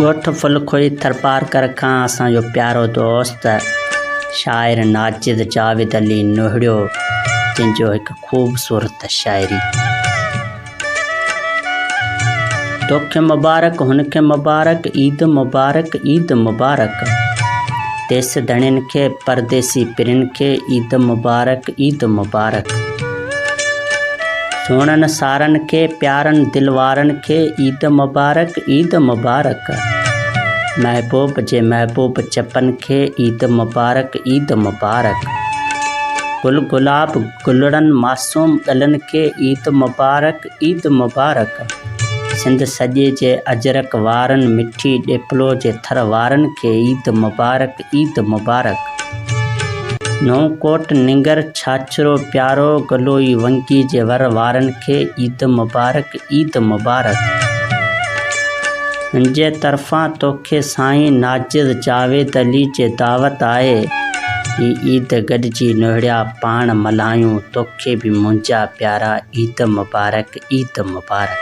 ॻोठ फुलखोई थरपार कर खां असांजो प्यारो दोस्त शाइर नाजिद जावेद अली नोहड़ियो, जिनजो हिकु ख़ूबसूरत शाइरी। तोखे मुबारक हुनखे मुबारक, ईद मुबारक ईद मुबारक। देस धणियुनि खे परदेसी पिरियुनि खे ईद मुबारक ईद मुबारक। सोणनि सारनि खे प्यारनि दिल वारनि खे ईद मुबारक ईद मुबारक। महबूब जे महबूब चपनि खे ईद मुबारक ईद मुबारक। गुल गुलाब गुलड़नि मासूम ॻलनि खे ईद मुबारक ईद मुबारक। सिंध सॼे जे अजरक वारनि मिठी ॾेपलो जे थर वारनि खे ईद मुबारक ईद मुबारक। नौकोट निंगर छाछरो प्यारो गलोई वंगी जे वर वारनि खे ईद मुबारक ईद मुबारक। मुंहिंजे तरफ़ां तोखे साईं नाजिद जावेद अली जे दावत आहे, ही ईद गॾिजी नोहड़िया पाण मल्हायूं, तोखे बि मुंहिंजा प्यारा ईद मुबारक ईद मुबारक।